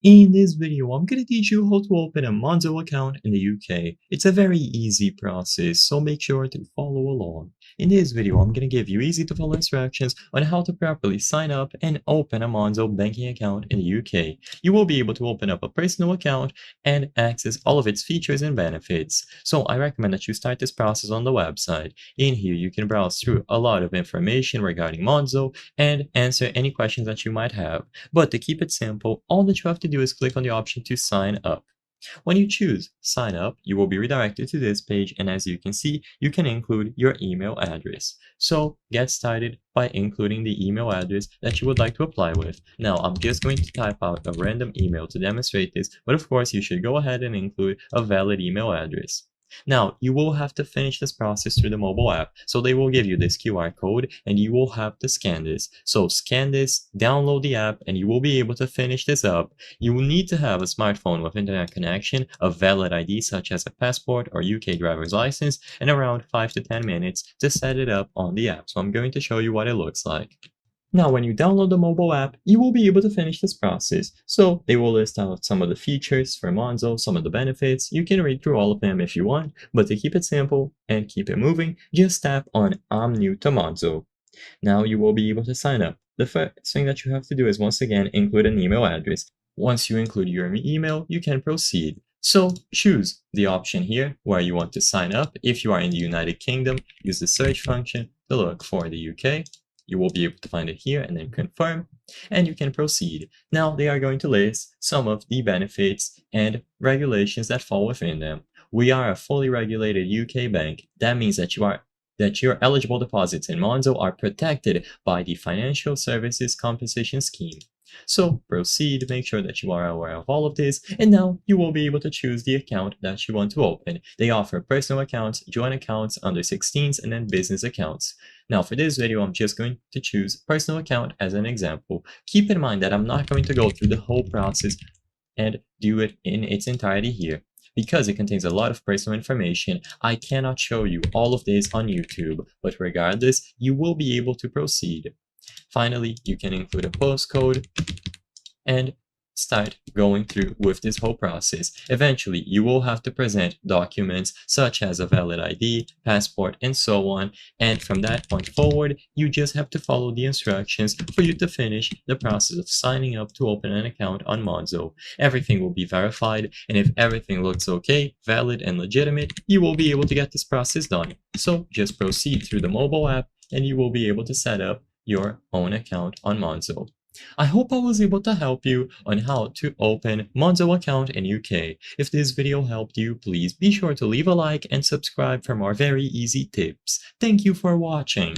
In this video, I'm going to teach you how to open a Monzo account in the UK. It's a very easy process, so make sure to follow along. In this video, I'm going to give you easy to follow instructions on how to properly sign up and open a Monzo banking account in the UK. You will be able to open up a personal account and access all of its features and benefits. So I recommend that you start this process on the website. In here, you can browse through a lot of information regarding Monzo and answer any questions that you might have. But to keep it simple, all that you have to do is click on the option to sign up. When you choose sign up, you will be redirected to this page, and as you can see, you can include your email address. So get started by including the email address that you would like to apply with. Now I'm just going to type out a random email to demonstrate this, but of course you should go ahead and include a valid email address. Now, you will have to finish this process through the mobile app. So they will give you this QR code and you will have to scan this. So scan this, download the app, and you will be able to finish this up. You will need to have a smartphone with internet connection, a valid ID such as a passport or UK driver's license, and around 5 to 10 minutes to set it up on the app. So I'm going to show you what it looks like. Now, when you download the mobile app, you will be able to finish this process. So they will list out some of the features for Monzo, some of the benefits. You can read through all of them if you want, but to keep it simple and keep it moving, just tap on I'm new to Monzo. Now you will be able to sign up. The first thing that you have to do is once again include an email address. Once you include your email, you can proceed. So choose the option here where you want to sign up. If you are in the United Kingdom, use the search function to look for the UK. You will be able to find it here and then confirm, and you can proceed. Now they are going to list some of the benefits and regulations that fall within them. We are a fully regulated UK bank. That means that your eligible deposits in Monzo are protected by the Financial Services Compensation Scheme. So proceed, make sure that you are aware of all of this, and now you will be able to choose the account that you want to open. They offer personal accounts, joint accounts, under 16s, and then business accounts. Now for this video, I'm just going to choose personal account as an example. Keep in mind that I'm not going to go through the whole process and do it in its entirety here. Because it contains a lot of personal information, I cannot show you all of this on YouTube, but regardless, you will be able to proceed. Finally, you can include a postcode and start going through with this whole process. Eventually, you will have to present documents such as a valid ID, passport, and so on. And from that point forward, you just have to follow the instructions for you to finish the process of signing up to open an account on Monzo. Everything will be verified, and if everything looks okay, valid, and legitimate, you will be able to get this process done. So just proceed through the mobile app, and you will be able to set up your own account on Monzo. I hope I was able to help you on how to open Monzo account in UK. If this video helped you, please be sure to leave a like and subscribe for more very easy tips. Thank you for watching.